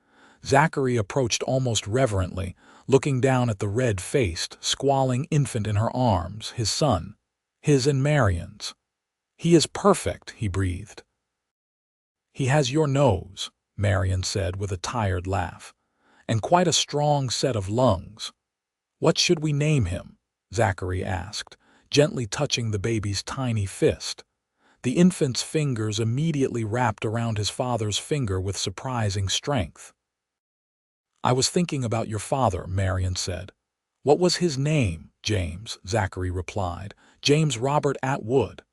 Zachary approached almost reverently, looking down at the red-faced, squalling infant in her arms, his son, his and Marianne's. "He is perfect," he breathed. "He has your nose," Marianne said with a tired laugh, "and quite a strong set of lungs." "What should we name him?" Zachary asked, gently touching the baby's tiny fist. The infant's fingers immediately wrapped around his father's finger with surprising strength. "I was thinking about your father," Marianne said. "What was his name?" "James," Zachary replied. "James Robert Atwood."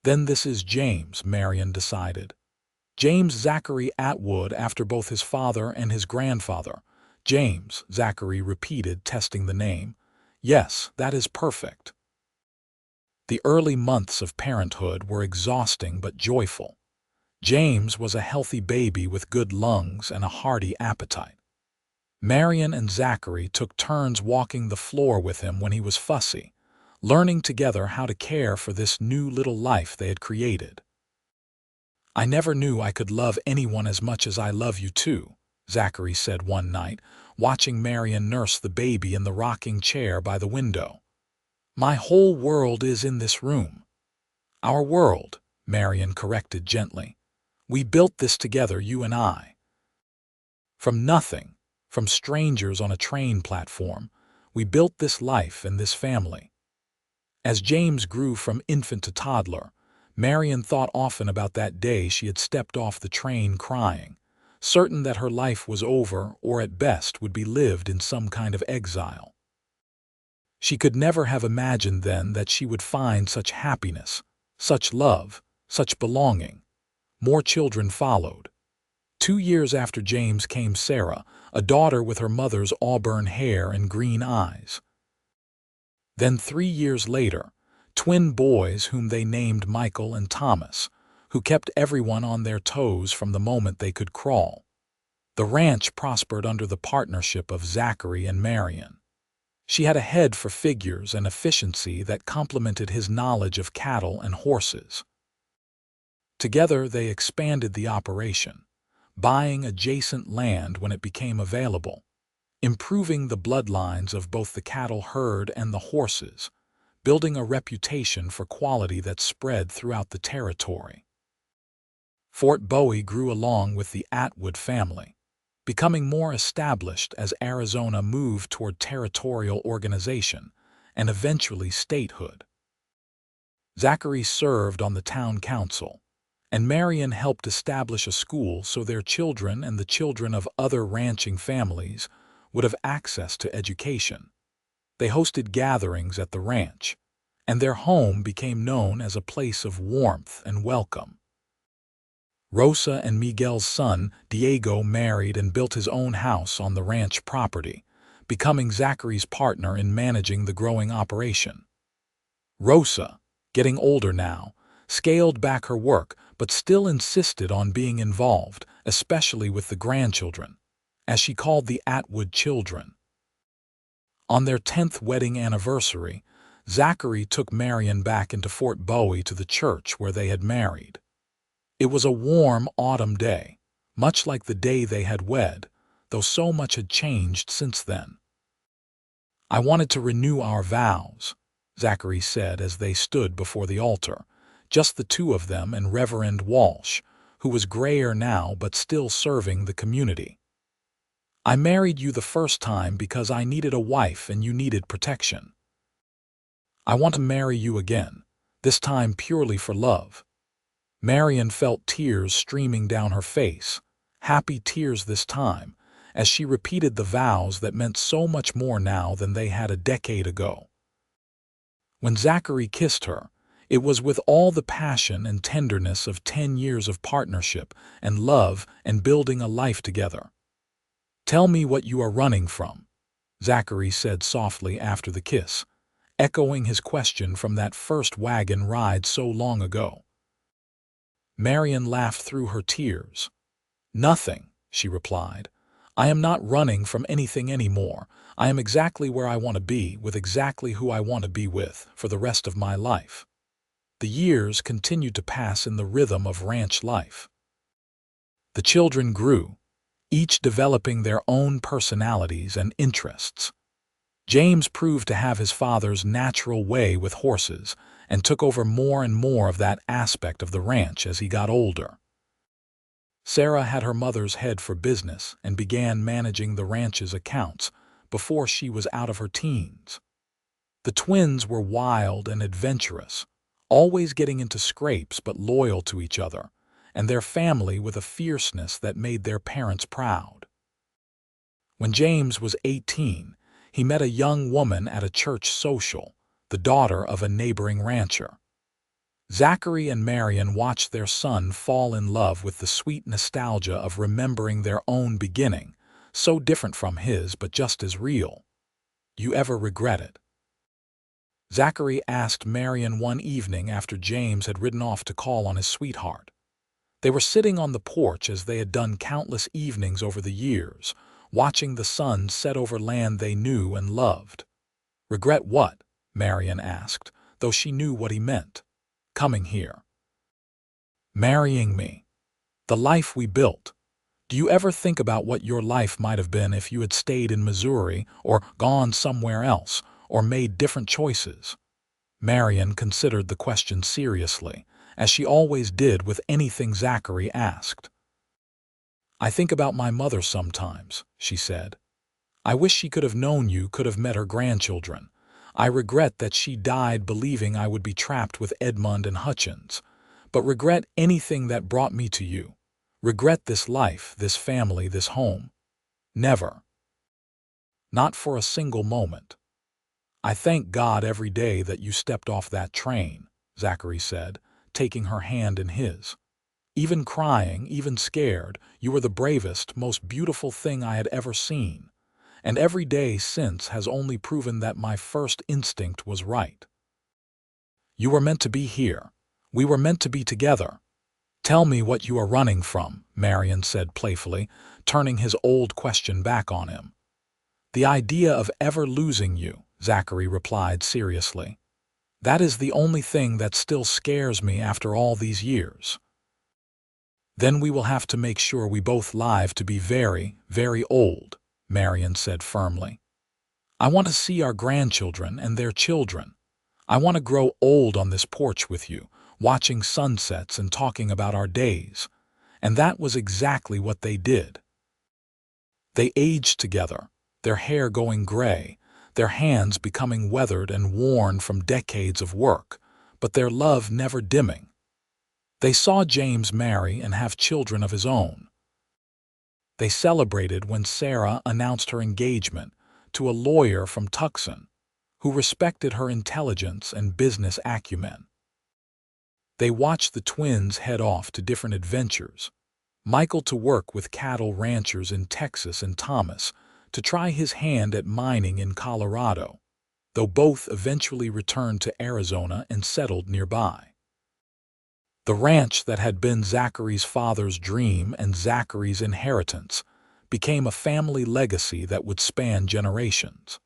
"Then this is James," Marianne decided. "James Zachary Atwood, after both his father and his grandfather." "James," Zachary repeated, testing the name. "Yes, that is perfect." The early months of parenthood were exhausting but joyful. James was a healthy baby with good lungs and a hearty appetite. Marianne and Zachary took turns walking the floor with him when he was fussy, learning together how to care for this new little life they had created. "I never knew I could love anyone as much as I love you too," Zachary said one night, watching Marianne nurse the baby in the rocking chair by the window. "My whole world is in this room." "Our world," Marianne corrected gently. "We built this together, you and I. From nothing, from strangers on a train platform, we built this life and this family." As James grew from infant to toddler, Marianne thought often about that day she had stepped off the train crying, certain that her life was over or at best would be lived in some kind of exile. She could never have imagined then that she would find such happiness, such love, such belonging. More children followed. 2 years after James came Sarah, a daughter with her mother's auburn hair and green eyes. Then 3 years later, twin boys whom they named Michael and Thomas, who kept everyone on their toes from the moment they could crawl. The ranch prospered under the partnership of Zachary and Marianne. She had a head for figures and efficiency that complemented his knowledge of cattle and horses. Together they expanded the operation, buying adjacent land when it became available, improving the bloodlines of both the cattle herd and the horses, building a reputation for quality that spread throughout the territory. Fort Bowie grew along with the Atwood family, becoming more established as Arizona moved toward territorial organization and eventually statehood. Zachary served on the town council, and Marianne helped establish a school so their children and the children of other ranching families would have access to education. They hosted gatherings at the ranch, and their home became known as a place of warmth and welcome. Rosa and Miguel's son, Diego, married and built his own house on the ranch property, becoming Zachary's partner in managing the growing operation. Rosa, getting older now, scaled back her work but still insisted on being involved, especially with the grandchildren, as she called the Atwood children. On their 10th wedding anniversary, Zachary took Marianne back into Fort Bowie to the church where they had married. It was a warm autumn day, much like the day they had wed, though so much had changed since then. "I wanted to renew our vows," Zachary said as they stood before the altar, just the two of them and Reverend Walsh, who was grayer now but still serving the community. "I married you the first time because I needed a wife and you needed protection. I want to marry you again, this time purely for love." Marianne felt tears streaming down her face, happy tears this time, as she repeated the vows that meant so much more now than they had a decade ago. When Zachary kissed her, it was with all the passion and tenderness of 10 years of partnership and love and building a life together. "Tell me what you are running from," Zachary said softly after the kiss, echoing his question from that first wagon ride so long ago. Marianne laughed through her tears. "Nothing," she replied. "I am not running from anything anymore. I am exactly where I want to be, with exactly who I want to be with, for the rest of my life." The years continued to pass in the rhythm of ranch life. The children grew, each developing their own personalities and interests. James proved to have his father's natural way with horses and took over more and more of that aspect of the ranch as he got older. Sarah had her mother's head for business and began managing the ranch's accounts before she was out of her teens. The twins were wild and adventurous, always getting into scrapes but loyal to each other, and their family with a fierceness that made their parents proud. When James was 18, he met a young woman at a church social, the daughter of a neighboring rancher. Zachary and Marianne watched their son fall in love with the sweet nostalgia of remembering their own beginning, so different from his but just as real. "You ever regret it?" Zachary asked Marianne one evening after James had ridden off to call on his sweetheart. They were sitting on the porch as they had done countless evenings over the years, watching the sun set over land they knew and loved. "Regret what?" Marianne asked, though she knew what he meant. Coming here. Marrying me. The life we built. Do you ever think about what your life might have been if you had stayed in Missouri or gone somewhere else or made different choices? Marianne considered the question seriously, as she always did with anything Zachary asked. I think about my mother sometimes, she said. I wish she could have known you, could have met her grandchildren. I regret that she died believing I would be trapped with Edmund and Hutchins, but regret anything that brought me to you. Regret this life, this family, this home. Never. Not for a single moment. I thank God every day that you stepped off that train, Zachary said, taking her hand in his. Even crying, even scared, you were the bravest, most beautiful thing I had ever seen. And every day since has only proven that my first instinct was right. You were meant to be here. We were meant to be together. Tell me what you are running from, Marianne said playfully, turning his old question back on him. The idea of ever losing you, Zachary replied seriously. That is the only thing that still scares me after all these years. Then we will have to make sure we both live to be very, very old, Marianne said firmly. I want to see our grandchildren and their children. I want to grow old on this porch with you, watching sunsets and talking about our days. And that was exactly what they did. They aged together, their hair going gray, their hands becoming weathered and worn from decades of work, but their love never dimming. They saw James marry and have children of his own. They celebrated when Sarah announced her engagement to a lawyer from Tucson, who respected her intelligence and business acumen. They watched the twins head off to different adventures, Michael to work with cattle ranchers in Texas and Thomas to try his hand at mining in Colorado, though both eventually returned to Arizona and settled nearby. The ranch that had been Zachary's father's dream and Zachary's inheritance became a family legacy that would span generations.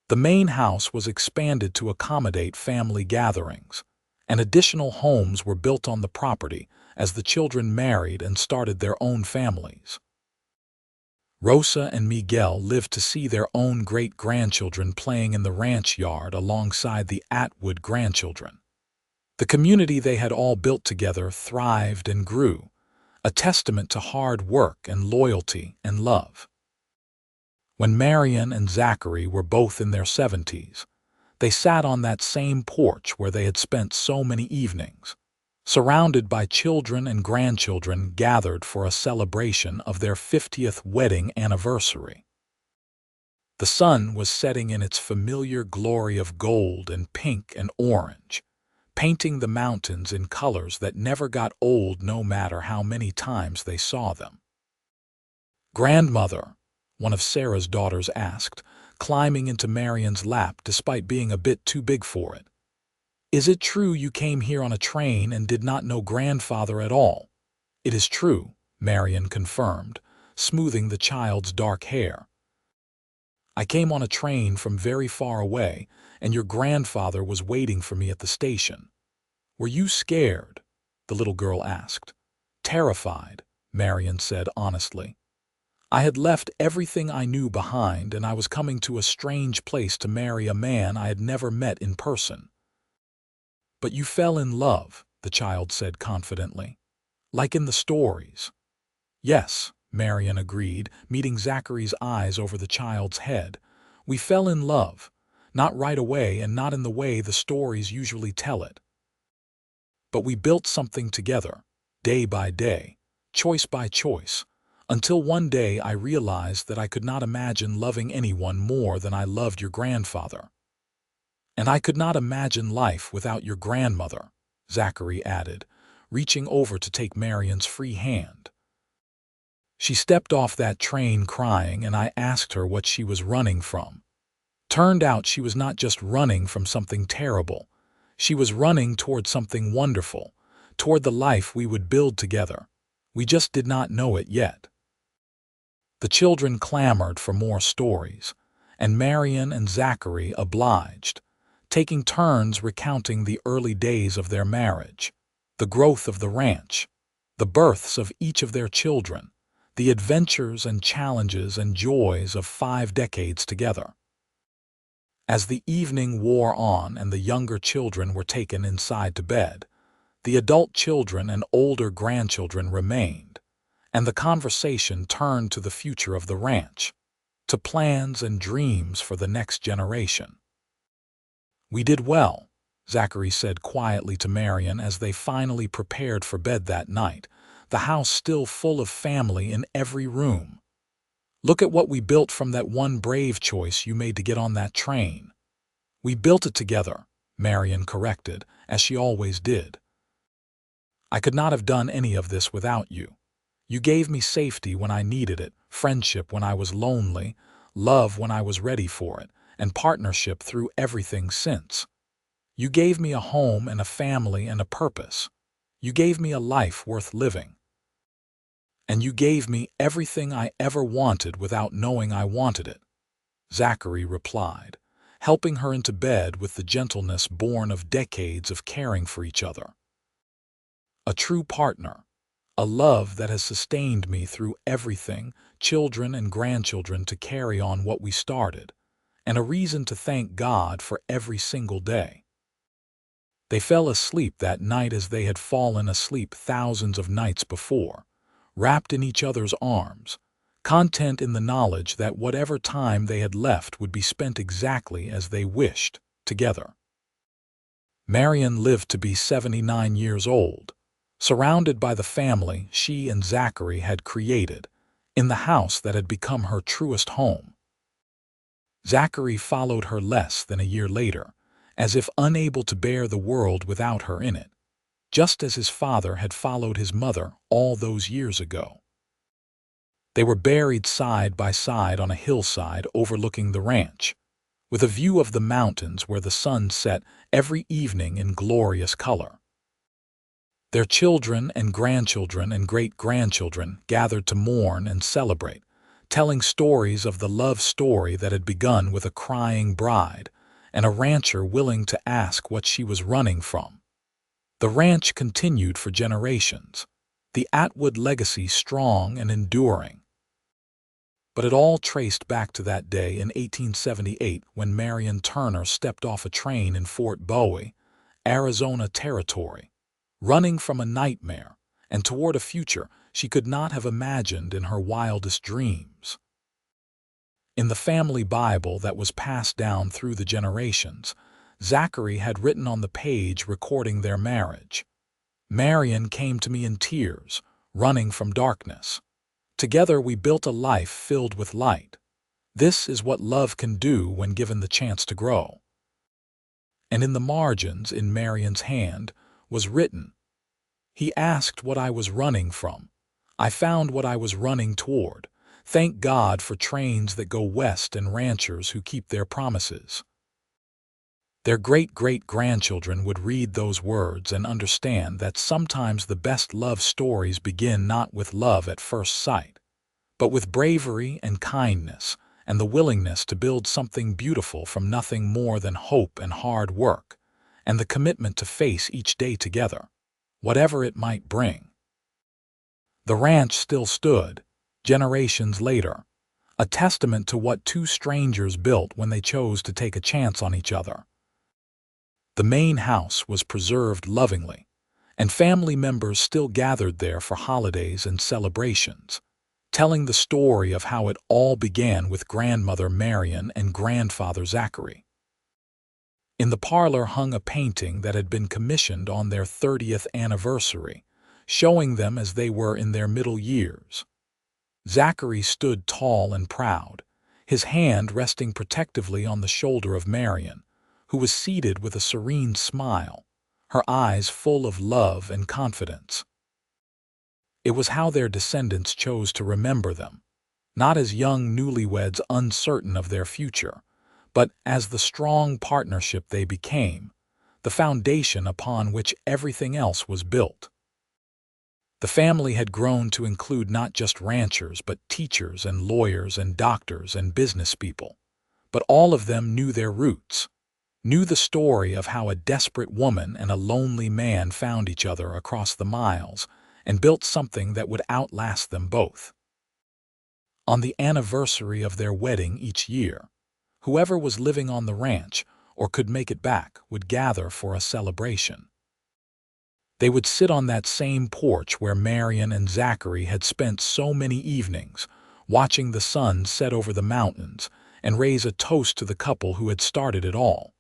The main house was expanded to accommodate family gatherings, and additional homes were built on the property as the children married and started their own families. Rosa and Miguel lived to see their own great-grandchildren playing in the ranch yard alongside the Atwood grandchildren. The community they had all built together thrived and grew, a testament to hard work and loyalty and love. When Marianne and Zachary were both in their 70s, they sat on that same porch where they had spent so many evenings, surrounded by children and grandchildren gathered for a celebration of their 50th wedding anniversary. The sun was setting in its familiar glory of gold and pink and orange, painting the mountains in colors that never got old no matter how many times they saw them. "Grandmother," one of Sarah's daughters asked, climbing into Marianne's lap despite being a bit too big for it. "Is it true you came here on a train and did not know grandfather at all?" "It is true," Marianne confirmed, smoothing the child's dark hair. "I came on a train from very far away, and your grandfather was waiting for me at the station." "Were you scared?" the little girl asked. "Terrified," Marianne said honestly. "I had left everything I knew behind, and I was coming to a strange place to marry a man I had never met in person." "But you fell in love," the child said confidently. "Like in the stories." "Yes," Marianne agreed, meeting Zachary's eyes over the child's head. "We fell in love, not right away and not in the way the stories usually tell it. But we built something together, day by day, choice by choice, until one day I realized that I could not imagine loving anyone more than I loved your grandfather. And I could not imagine life without your grandmother," Zachary added, reaching over to take Marianne's free hand. "She stepped off that train crying, and I asked her what she was running from. Turned out she was not just running from something terrible. She was running toward something wonderful, toward the life we would build together. We just did not know it yet." The children clamored for more stories, and Marianne and Zachary obliged, taking turns recounting the early days of their marriage, the growth of the ranch, the births of each of their children, the adventures and challenges and joys of 5 decades together. As the evening wore on and the younger children were taken inside to bed, the adult children and older grandchildren remained, and the conversation turned to the future of the ranch, to plans and dreams for the next generation. "We did well," Zachary said quietly to Marianne as they finally prepared for bed that night, the house still full of family in every room. "Look at what we built from that one brave choice you made to get on that train." "We built it together," Marianne corrected, as she always did. "I could not have done any of this without you. You gave me safety when I needed it, friendship when I was lonely, love when I was ready for it, and partnership through everything since. You gave me a home and a family and a purpose. You gave me a life worth living. And you gave me everything I ever wanted without knowing I wanted it," Zachary replied, helping her into bed with the gentleness born of decades of caring for each other. "A true partner, a love that has sustained me through everything, children and grandchildren to carry on what we started, and a reason to thank God for every single day." They fell asleep that night as they had fallen asleep thousands of nights before, wrapped in each other's arms, content in the knowledge that whatever time they had left would be spent exactly as they wished, together. Marianne lived to be 79 years old, surrounded by the family she and Zachary had created, in the house that had become her truest home. Zachary followed her less than a year later, as if unable to bear the world without her in it, just as his father had followed his mother all those years ago. They were buried side by side on a hillside overlooking the ranch, with a view of the mountains where the sun set every evening in glorious color. Their children and grandchildren and great-grandchildren gathered to mourn and celebrate, telling stories of the love story that had begun with a crying bride and a rancher willing to ask what she was running from. The ranch continued for generations, the Atwood legacy strong and enduring. But it all traced back to that day in 1878 when Marianne Turner stepped off a train in Fort Bowie, Arizona Territory, running from a nightmare and toward a future she could not have imagined in her wildest dreams. In the family Bible that was passed down through the generations, Zachary had written on the page recording their marriage, "Marianne came to me in tears, running from darkness. Together we built a life filled with light. This is what love can do when given the chance to grow." And in the margins in Marianne's hand was written, "He asked what I was running from. I found what I was running toward. Thank God for trains that go west and ranchers who keep their promises." Their great-great-grandchildren would read those words and understand that sometimes the best love stories begin not with love at first sight, but with bravery and kindness and the willingness to build something beautiful from nothing more than hope and hard work, and the commitment to face each day together, whatever it might bring. The ranch still stood, generations later, a testament to what two strangers built when they chose to take a chance on each other. The main house was preserved lovingly, and family members still gathered there for holidays and celebrations, telling the story of how it all began with grandmother Marianne and grandfather Zachary. In the parlor hung a painting that had been commissioned on their 30th anniversary, showing them as they were in their middle years. Zachary stood tall and proud, his hand resting protectively on the shoulder of Marianne, who was seated with a serene smile, her eyes full of love and confidence. It was how their descendants chose to remember them, not as young newlyweds uncertain of their future, but as the strong partnership they became, the foundation upon which everything else was built. The family had grown to include not just ranchers but teachers and lawyers and doctors and business people, but all of them knew their roots, knew the story of how a desperate woman and a lonely man found each other across the miles and built something that would outlast them both. On the anniversary of their wedding each year, whoever was living on the ranch or could make it back would gather for a celebration. They would sit on that same porch where Marianne and Zachary had spent so many evenings, watching the sun set over the mountains, and raise a toast to the couple who had started it all.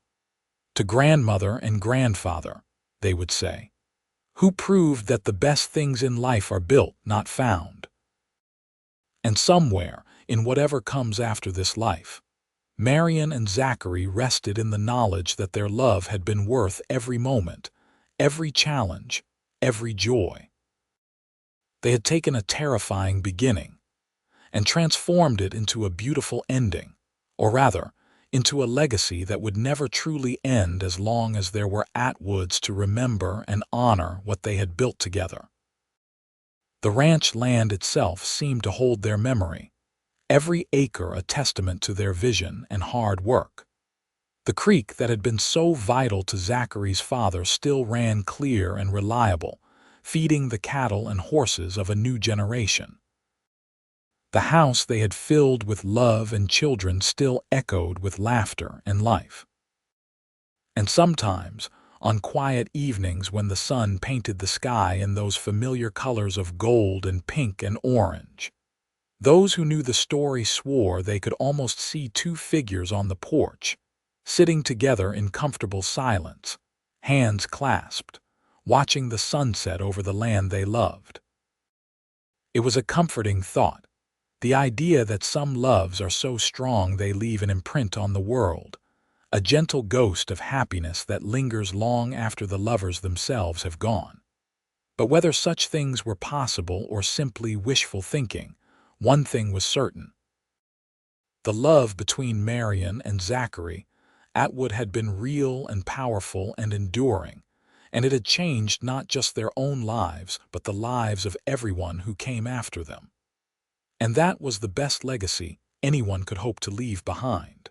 To grandmother and grandfather, they would say, who proved that the best things in life are built, not found. And somewhere, in whatever comes after this life, Marianne and Zachary rested in the knowledge that their love had been worth every moment, every challenge, every joy. They had taken a terrifying beginning and transformed it into a beautiful ending, or rather, into a legacy that would never truly end as long as there were Atwoods to remember and honor what they had built together. The ranch land itself seemed to hold their memory, every acre a testament to their vision and hard work. The creek that had been so vital to Zachary's father still ran clear and reliable, feeding the cattle and horses of a new generation. The house they had filled with love and children still echoed with laughter and life. And sometimes, on quiet evenings when the sun painted the sky in those familiar colors of gold and pink and orange, those who knew the story swore they could almost see two figures on the porch, sitting together in comfortable silence, hands clasped, watching the sunset over the land they loved. It was a comforting thought, the idea that some loves are so strong they leave an imprint on the world, a gentle ghost of happiness that lingers long after the lovers themselves have gone. But whether such things were possible or simply wishful thinking, one thing was certain. The love between Marianne and Zachary Atwood had been real and powerful and enduring, and it had changed not just their own lives, but the lives of everyone who came after them. And that was the best legacy anyone could hope to leave behind.